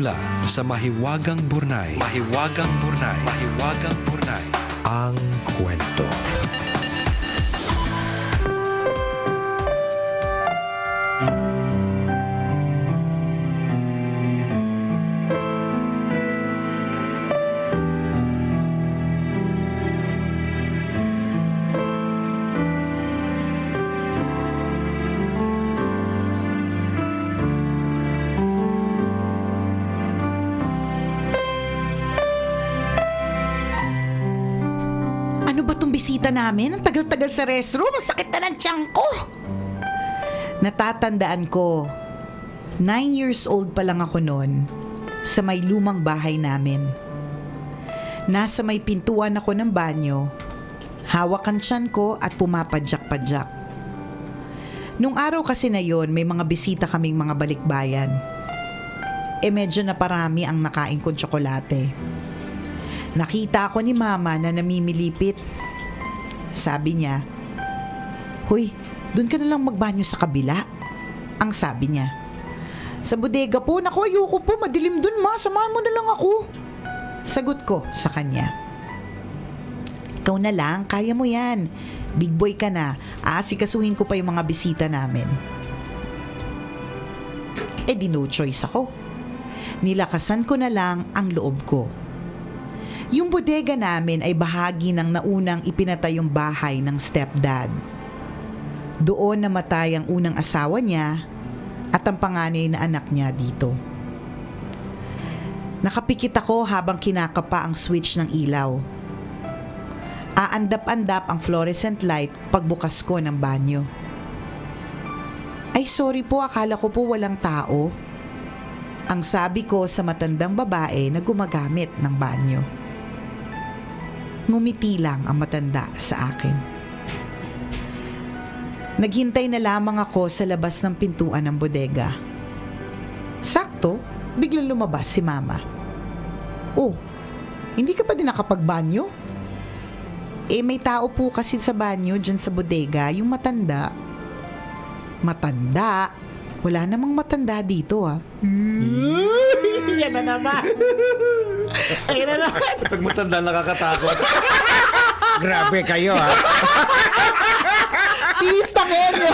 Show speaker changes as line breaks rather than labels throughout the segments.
Mula sa Mahiwagang Burnay. Mahiwagang Burnay. Mahiwagang Burnay. Ang kwento.
Ano ba tong bisita namin? Ang tagal-tagal sa restroom. Ang sakit na ng tiyan ko. Natatandaan ko, 9 years old pa lang ako noon sa may lumang bahay namin. Nasa may pintuan ako ng banyo, hawak ang tiyan ko at pumapadyak-padyak. Nung araw kasi na yon, may mga bisita kaming mga balikbayan. Medyo naparami ang nakain kong tsokolate. Nakita ako ni Mama na namimilipit. Sabi niya, "Hoy, doon ka na lang magbanyo sa kabila." Ang sabi niya. "Sa bodega po, naku, ayoko po, madilim doon, Ma, samahan mo na lang ako." Sagot ko sa kanya, "Ikaw na lang, kaya mo yan. Big boy ka na, aasikasuhin ko pa yung mga bisita namin." Di no choice ako. Nilakasan ko na lang ang loob ko. Yung bodega namin ay bahagi ng naunang ipinatayong bahay ng stepdad. Doon namatay ang unang asawa niya at ang panganay na anak niya dito. Nakapikit ako habang kinakapa ang switch ng ilaw. Aandap-andap ang fluorescent light pagbukas ko ng banyo. "Ay, sorry po, akala ko po walang tao." Ang sabi ko sa matandang babae na gumagamit ng banyo. Ngumiti lang ang matanda sa akin. Naghintay na lamang ako sa labas ng pintuan ng bodega. Sakto, biglang lumabas si Mama. "Oh, hindi ka pa din nakapagbanyo?" May tao po kasi sa banyo dyan sa bodega, yung matanda." "Matanda? Wala namang matanda dito, ah."
Yan na naman. Ayun na naman.
Pag matanda nakakatakot. Grabe kayo, ha?
Peace, Tangenyo!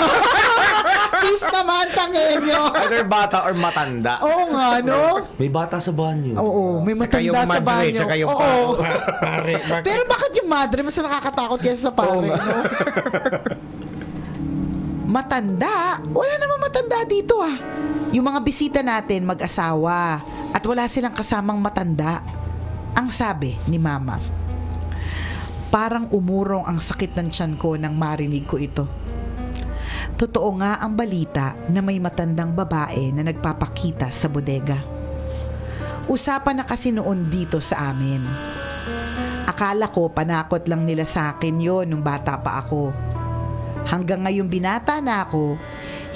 Peace naman, Tangenyo!
Either bata or matanda.
Oo nga, no?
May bata sa banyo.
Oo, may matanda sa banyo.
Saka yung
Oo.
pare.
Pero bakit yung madre mas nakakatakot kaysa sa pare,
Oo
no?
nga.
Matanda? Wala namang matanda dito, ah. Yung mga bisita natin mag-asawa at wala silang kasamang matanda. Ang sabi ni Mama. Parang umurong ang sakit ng tiyan ko nang marinig ko ito. Totoo nga ang balita na may matandang babae na nagpapakita sa bodega. Usapan na kasi noon dito sa amin. Akala ko panakot lang nila sa akin yon nung bata pa ako. Hanggang ngayong binata na ako,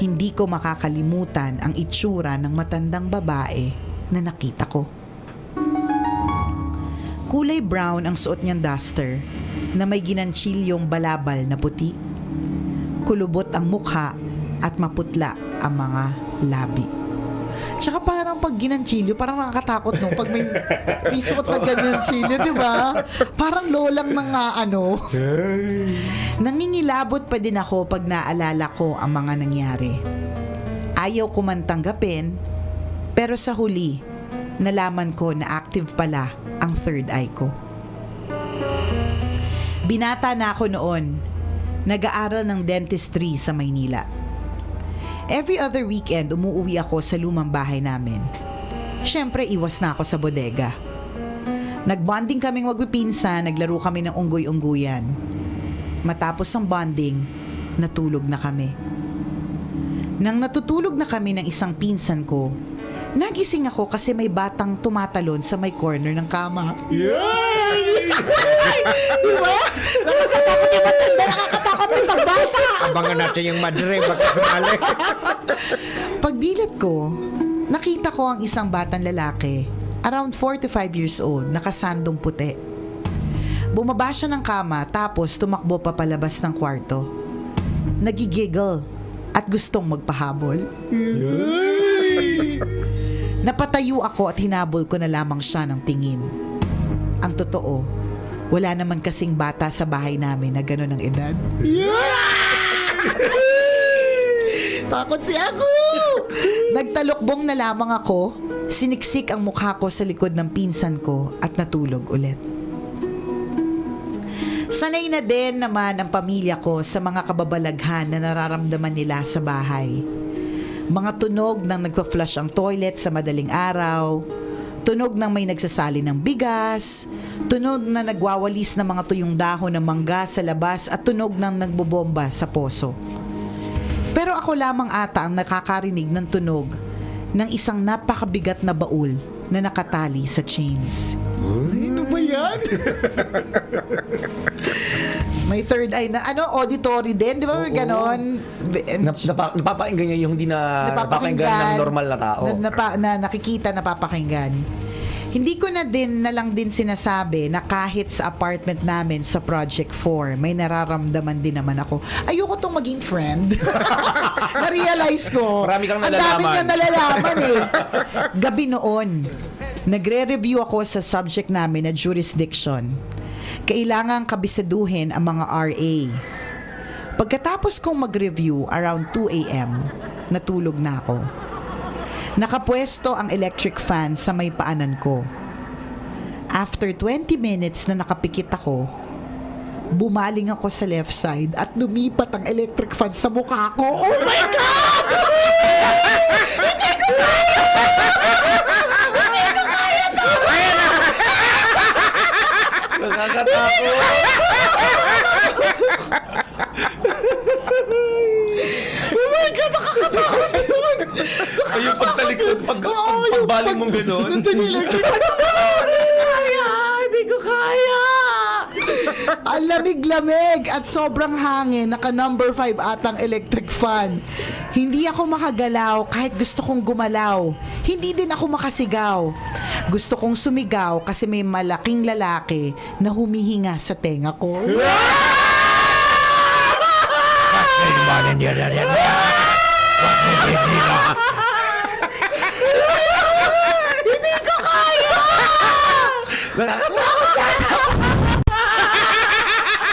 hindi ko makakalimutan ang itsura ng matandang babae na nakita ko. Kulay brown ang suot niyang duster na may ginantsilyong balabal na puti. Kulubot ang mukha at maputla ang mga labi. Tsaka parang pag ginanchilyo, parang nakakatakot, no? Pag may suot na ginanchilyo, di ba? Parang lolang ng ano. Nangingilabot pa din ako pag naalala ko ang mga nangyari. Ayaw ko man tanggapin, pero sa huli, nalaman ko na active pala ang third eye ko. Binata na ako noon. Nag-aaral ng dentistry sa Maynila. Every other weekend, umuwi ako sa lumang bahay namin. Siyempre, iwas na ako sa bodega. Nagbonding kaming magpipinsan, naglaro kami ng unggoy-ungguyan. Matapos ang bonding, natulog na kami. Nang natutulog na kami ng isang pinsan ko, nagising ako kasi may batang tumatalon sa may corner ng kama.
Yay!
Diba? Nakakatakot yung matanda, nakakatakot yung pagbata.
Abangan natin yung madre, baka sumali.
Pagdilat ko, nakita ko ang isang batang lalaki, around 4 to 5 years old, nakasandong puti. Bumaba siya ng kama tapos tumakbo pa palabas ng kwarto. Nagigiggle at gustong magpahabol. Napatayo ako at hinabol ko na lamang siya ng tingin. Ang totoo, wala naman kasing bata sa bahay namin na gano'n ang edad.
Takot si ako!
Nagtalukbong na lamang ako, siniksik ang mukha ko sa likod ng pinsan ko at natulog ulit. Sanay na din naman ang pamilya ko sa mga kababalaghan na nararamdaman nila sa bahay. Mga tunog ng nagpa-flush ang toilet sa madaling araw, tunog ng may nagsasali ng bigas, tunog na nagwawalis ng mga tuyong dahon ng mangga sa labas at tunog ng nagbobomba sa poso. Pero ako lamang ata ang nakakarinig ng tunog ng isang napakabigat na baul na nakatali sa chains.
Ano ba yan?
May third eye na, auditory din, di ba? May ganon.
Napapakinggan niya yung hindi na napapakinggan ng normal na tao.
Na nakikita, napapakinggan. Hindi ko na lang din sinasabi na kahit sa apartment namin sa Project 4, may nararamdaman din naman ako. Ayoko tong maging friend. Na-realize ko.
Marami kang
Ang dami
nalalaman.
niya nalalaman eh. Gabi noon, nagre-review ako sa subject namin na jurisdiction. Kailangang kabisaduhin ang mga RA. Pagkatapos kong mag-review around 2 a.m., natulog na ako. Nakapwesto ang electric fan sa may paanan ko. After 20 minutes na nakapikit ako, bumaling ako sa left side at lumipat ang electric fan sa mukha ko. Oh my God!
Nakakatakot. Ay, yung pagtalikod, pagbaling mong gano'n.
Hindi ko kaya!
Ang lamig-lamig at sobrang hangin, naka number 5 atang electric fan. Hindi ako makagalaw kahit gusto kong gumalaw. Hindi din ako makasigaw. Gusto kong sumigaw kasi may malaking lalaki na humihinga sa tenga ko.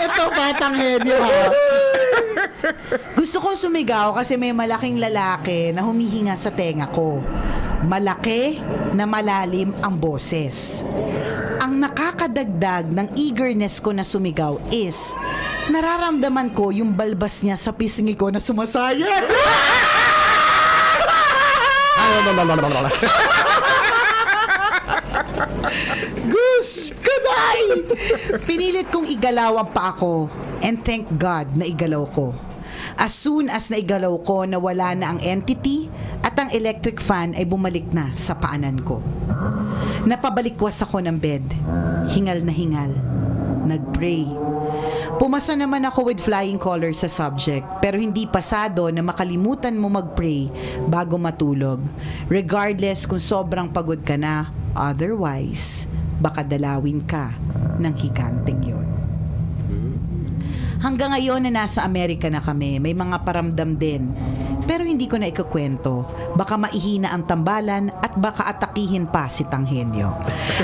Ito batang henyo ha. Gusto kong sumigaw kasi may malaking lalaki na humihinga sa tenga ko. Malaki na malalim ang boses. Ang nakakadagdag ng eagerness ko na sumigaw is nararamdaman ko yung balbas niya sa pisngi ko na sumasayat. Gus! Kunay! Pinilit kong igalaw ang paa ko and thank God na igalaw ko. As soon as naigalaw ko na wala na ang entity at ang electric fan ay bumalik na sa paanan ko. Napabalikwas ako ng bed. Hingal na hingal. Nag-pray. Pumasa naman ako with flying colors sa subject pero hindi pasado na makalimutan mo mag-pray bago matulog. Regardless kung sobrang pagod ka na, otherwise, baka dalawin ka ng higanteng yon. Hanggang ngayon na nasa Amerika na kami, may mga paramdam din. Pero hindi ko na ikukwento. Baka maihina ang tambalan at baka atakihin pa si Tanghenyo.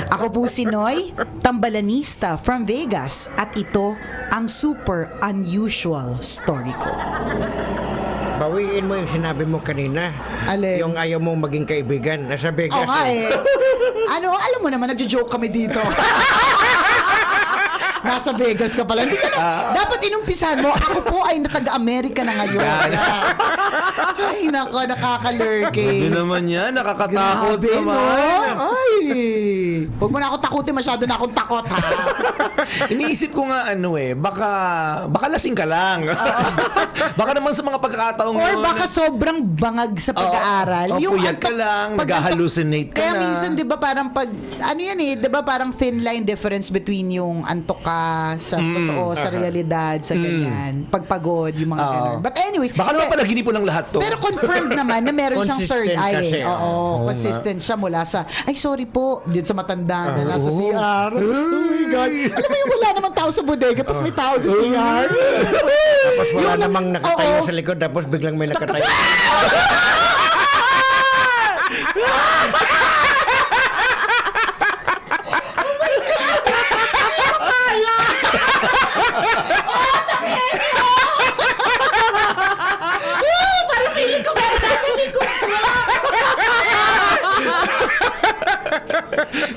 Ako po si Noy, tambalanista from Vegas. At ito ang super unusual story ko.
Bawiin mo yung sinabi mo kanina.
Alin?
Yung ayaw mong maging kaibigan. Nasa Vegas.
Oo nga eh. Alam mo naman, nagjo-joke kami dito. Nasa Vegas ka pala. Hindi ka na, dapat inumpisahan mo, ako po ay taga-Amerika na ngayon. Ay, nako, nakakalurking.
Hindi naman yan, nakakatakot
Grabe,
naman.
no? Ay, huwag mo na ako takutin, masyado na akong takot, ha?
Iniisip ko nga baka lasing ka lang. Baka naman sa mga pagkakataong
Or baka sobrang bangag sa pag-aaral.
puyat ka lang, nag-hallucinate ka
kaya
na.
minsan, di ba, parang di ba, parang thin line difference between yung antok ka sa totoo, sa realidad, sa ganyan. Pagpagod, yung mga ganun. But anyways,
Baka naman panaginip po ng lahat to.
pero confirmed naman na meron siyang third
Consistent
eye.
kasi,
Oo, consistent siya mula sa, ay sorry po, dito sa matanda na nasa CR. Oh my God. Alam mo yung wala namang tao sa bodega, tapos may tao sa CR.
Tapos wala
Yung-
namang nakatayo
Oo.
sa likod. Tapos biglang may nakatayo.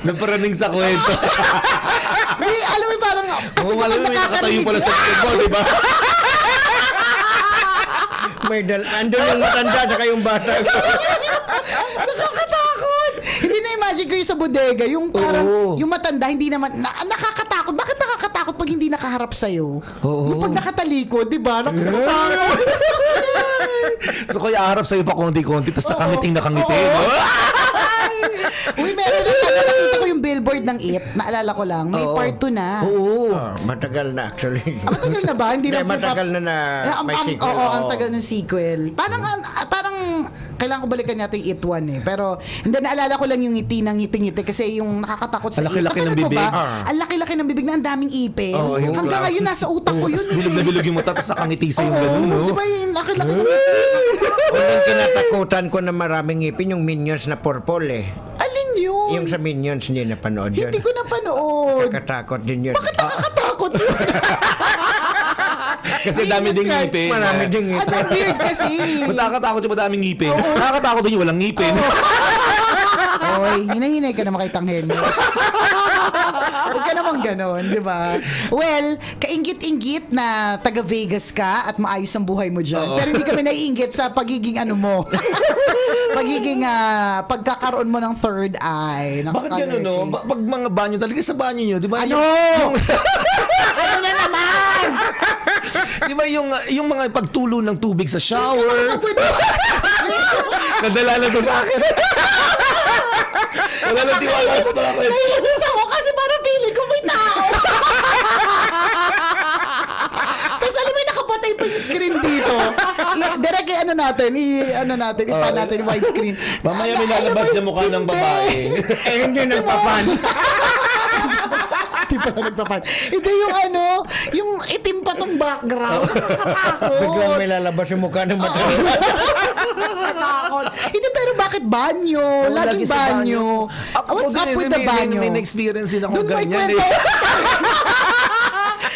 Naparaning sa kwento.
May, alam mo, parang, kasi
Oo, alam mo, may nakatayo pala sa likod mo, di ba?
Andun yung matanda tsaka yung bata.
Nakakatakot. Hindi na-imagine ko yung sa bodega, yung parang,
Oo.
yung matanda, hindi naman, nakakatakot. Bakit nakakatakot pag hindi nakaharap sa'yo?
Oo.
Yung pag nakatalikod, di ba? Nakakatakot.
So kaya harap sa'yo pa konti-konti, tapos nakangiting nakangiti.
Oo.
no?
Uy, meron na nakita ko yung billboard ng It. Naalala ko lang. May
Oo.
part 2 na.
Oo.
Matagal na actually.
Matagal na ba? Hindi na
Matagal na may sequel.
Oo, ang tagal ng sequel. Parang kailangan ko balikan yata yung It 1 eh. Pero hindi, naalala ko lang yung ngiti ng ngiti-ngiti kasi yung nakakatakot sa
Ang laki-laki
It.
ng
Napanood mo
bibig.
ba? Ang laki-laki ng bibig na ang daming ipin.
Oo, yung
Hanggang
clown.
ngayon nasa utak ko yun
Tapos bilog na
eh.
bilog yung mata, tapos nakangiti sa yung gano'n, no?
Di ba yung laki-laki ng ngiti?
Unang kinatakutan ko na maraming ngipin yung Minions na purple eh.
Alin yun?
Yung sa Minions hindi napanood yun.
Hindi ko napanood.
Kakatakot din yun.
Bakit nakakatakot yun?
Kasi dami ding ngipin.
Marami ding
Ano
ngipin.
weird kasi.
Kung nakakatakot yung madaming ngipin, nakakatakot din yung walang ngipin.
Oy, hinahinay ka naman kay Tanghenyo. Huwag ka naman ganon, di ba? Well, kainggit-inggit na taga Vegas ka at maayos ang buhay mo dyan.
Oo.
Pero hindi kami naiinggit sa pagiging ano mo. Pagiging pagkakaroon mo ng third eye.
Bakit gano'n, no? Pag mga banyo, talaga sa banyo nyo, di ba?
Ano? Ano na naman?
Di ba yung mga pagtulo ng tubig sa shower? Nadala na to sa akin. Wala na tiwala sa mga kwento.
Naiinis ako kasi parang feeling ko may tao. Tapos alam mo, nakapatay pa yung screen dito. Direct ano natin, ipa natin yung widescreen.
Mamaya may lalabas na mukha ng babae.
Eh hindi nagpapan.
Hindi pala nagpapan. Hindi yung yung itim pa tong background.
Biglang
Nakatakot.
may lalabas yung mukha ng matanda.
Nakatakot. Hindi, pero bakit banyo? Laging
Lagi sa
banyo. What's up with the banyo?
May experience din ako
Doon may
ganyan
kwento.
eh.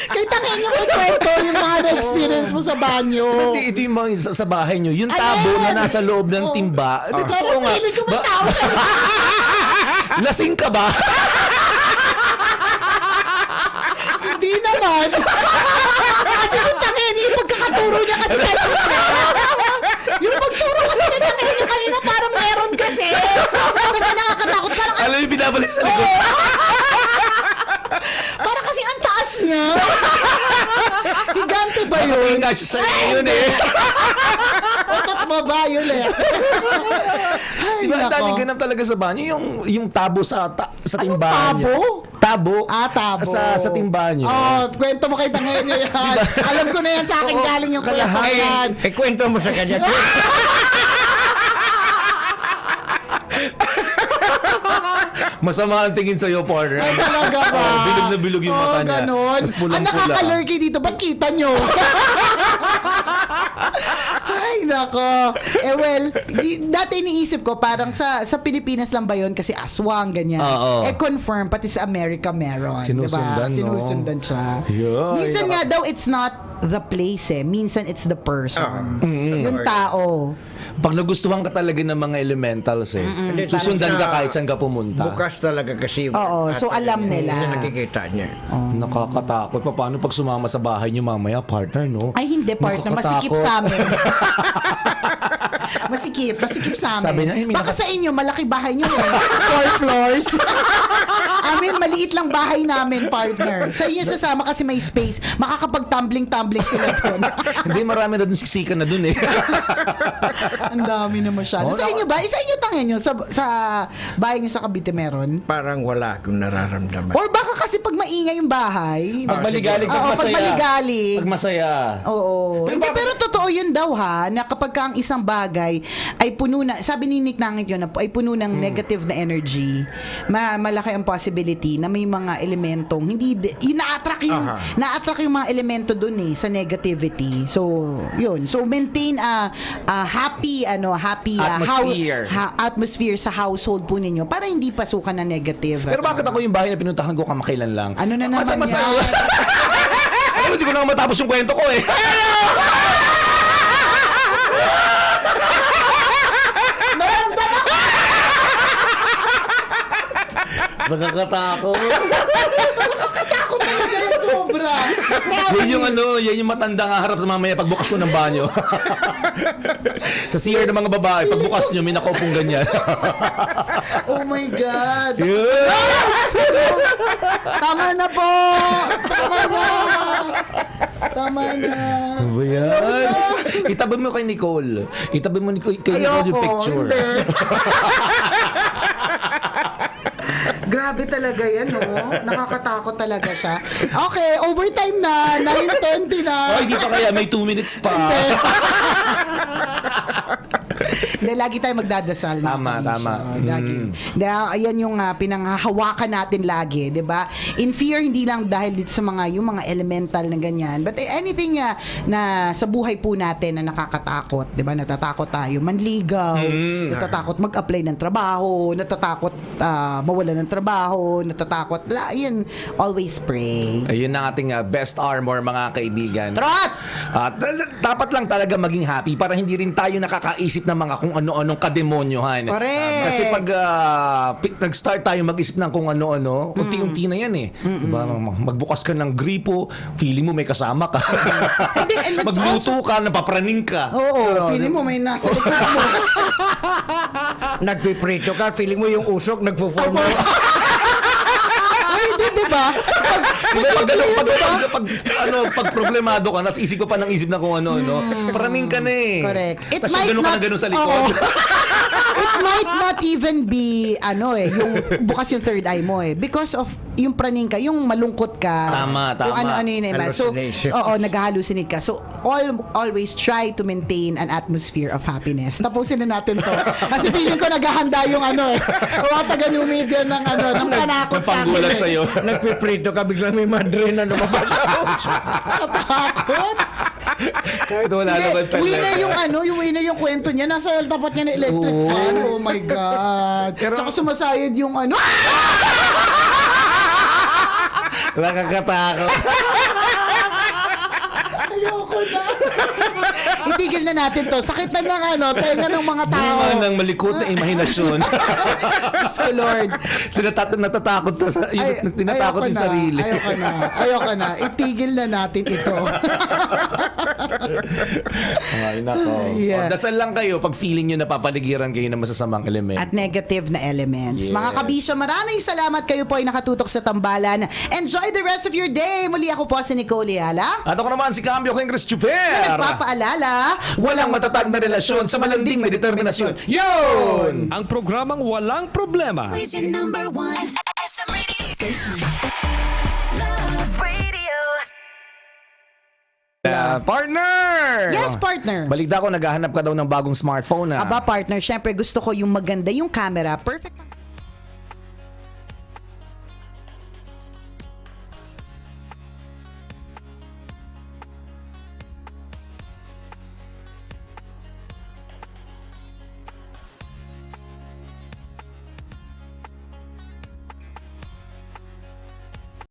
Kay Tanghenyo may kwento yung mga na-experience mo sa banyo.
Hindi, ito yung mga sa bahay nyo. Yung tabo
Ayan.
na nasa loob ng
Oh.
timba. Di ba,
Parang
oo nga.
feeling ko may tao.
Lasing ka ba?
Hindi naman. Kasi yung Tanghenyo, yung pagkakaturo niya kasi kanina. Yung pagturo kasi ni Tanghenyo kanina parang meron kasi. Kasi nakakatakot. Parang
Alam yung binabalis sa likod.
Para kasi ang taas niya. Higante ba yun?
Hindi nga siya sa yun eh.
Otot mo ba yun eh? Ay,
Di ba, ang
nako.
daming ganap talaga sa banyo. Yung tabo sa
Anong
timbahan nyo. Tabo?
Tabo.
Sa timbahan nyo.
Oh, kwento mo kay Tanghenyo yan. Alam ko na yan sa akin
Oo,
galing yung kwento
kalahati.
yan.
Kwento mo sa kanya.
Masama ang tingin sa'yo, partner.
Ay, talaga ba?
Oh, bilog na bilog yung mata niya.
Ganon.
Tapos
Ang
pulang-pula.
nakaka-lurky dito, ba't kita nyo? Ay, nako. Well, dati iniisip ko, parang sa Pilipinas lang ba yun? Kasi aswang, ganyan.
Oo.
Confirm, pati sa Amerika meron.
Sinusundan,
diba?
no?
Sinusundan siya.
Yeah,
Minsan nga daw, it's not the place eh. Minsan, it's the person. Yung tao.
Pag nagustuhan ka talaga ng mga elementals eh, susundan ka kahit saan ka pumunta.
Bukas talaga kasi.
Oo, so alam nila.
Kasi nakikita niya.
Nakakatakot. Paano pag sumama sa bahay niyo mamaya, partner, no?
Ay, hindi, partner. Masikip
Nakakatakot.
sa amin. Masikip sa amin.
Sabi na, may
Baka sa inyo, malaki bahay nyo eh. 4 floors. Amin, maliit lang bahay namin, partner. Sa inyo sasama kasi may space. Makakapag-tumbling sila doon.
Hindi, marami na dun siksikan na dun eh.
Ang dami na masyado. Sa inyo ba? Sa inyo Tanghenyo? Sa bahay nyo sa Cavite meron?
Parang wala akong nararamdaman.
Or baka kasi pag maingay yung bahay.
Pag maligalig, pag
Oo,
masaya.
pag maligalig.
Pag masaya.
Oo. Hindi, pero totoo yun daw ha, na kapag ka ang isang bagay ay puno na, sabi ni Nick Nangit yun, ay puno ng negative na energy, malaki ang possibility na may mga elementong, hindi, na-attract yung mga elemento dun eh, sa negativity. So, yun. So, maintain a happy
Atmosphere.
atmosphere sa household po ninyo para hindi pasukan na negative.
Pero bakit ako yung bahay na pinuntahan ko kamakailan lang?
Ano na naman
Masaya.
yan?
Ano, hindi ko na matapos yung kwento ko eh. Nakakatakot.
Sobra.
Yan yung matanda nga harap sa mamaya pagbukas mo ng banyo. Sa CR ng mga babae, pagbukas nyo, may nakaupong ganyan.
Oh my God. Tama na po. Tama na.
Ano ba yan? Itabi mo kay Nicole. Itabi mo kay Nicole yung picture.
Grabe talaga yan, no? Nakakatakot talaga siya. Okay, overtime na. 9:20 na.
Ay, di pa kaya. May 2 minutes pa.
Hindi, lagi tayo magdadasal. mga
Tama,
kabisyo.
tama.
Lagi. Ayan yung pinanghahawakan natin lagi, di ba? In fear, hindi lang dahil dito sa yung mga elemental na ganyan, but anything na sa buhay po natin na nakakatakot, di ba? Natatakot tayo manligaw, natatakot mag-apply ng trabaho, natatakot mawala ng trabaho, natatakot, yun, always pray.
Ayun ang ating best armor, mga kaibigan.
Trot!
At dapat lang talaga maging happy para hindi rin tayo nakakaisip ng mga kung ano-anong kademonyohan.
Correct.
Kasi pag nag-start tayo mag-isip ng kung ano-ano, unti-unti na yan eh. Diba? Magbukas ka ng gripo, feeling mo may kasama ka.
And it's
Magluto ka, napapraning ka.
Oo, feeling mo may nasa likod mo.
Nagpiprito ka, feeling mo yung usok, nagfo-form mo.
Ay, di ba?
Pag problemado ka, nasa isip ko pa ng isip na kung ano, no? Praning ka na eh.
Correct. It
Tapos
might
ganun ka
not-
na ganun sa likod.
It might not even be yung bukas yung third eye mo eh, because of yung praning ka, yung malungkot ka.
Tama,
Kung
tama.
ano-ano yun iba. So,
Hallucination.
nag-hallucinate ka. So, always try to maintain an atmosphere of happiness. Tapusin na natin to. Kasi feeling ko naghahanda yung mga taga-new media ng ng panakot sa akin.
Panggulat
eh.
sa'yo.
Nagpiprito ka, biglang may madre na lumabas sa
Takot.
Kahit wala naman talaga.
Winner yung kwento niya. Nasa tapat niya ng electric
Oo.
fan. Oh my God. Tsaka sumasayad yung
Nakakatakot.
Ayoko na. Itigil na natin to. Sakit na ng tenga ng mga tao.
Bunga ng malikot na imahinasyon.
Diyos ko, Lord.
Natatakot na sa tinatakot
Ayoko
yung
na.
sarili.
Ayoko na. Itigil na natin ito.
Ay, nako.
Yeah.
Dasal lang kayo pag feeling nyo napapaligiran kayo ng masasamang element.
At negative na elements.
Yes.
Mga kabisyo, maraming salamat kayo po ay nakatutok sa tambalan. Enjoy the rest of your day. Muli ako po si Nicole Ayala.
At ako naman si Cambio King Chris Chuper.
Na nagpapaalala,
Walang matatag na relasyon sa malanding may determinasyon. Yun!
Ang programang Walang Problema.
Is your number one SM radio station. Love Radio.
Partner!
Yes, partner.
Balita ko, naghahanap ka daw ng bagong smartphone.
Aba, partner, syempre gusto ko yung maganda yung camera. Perfect.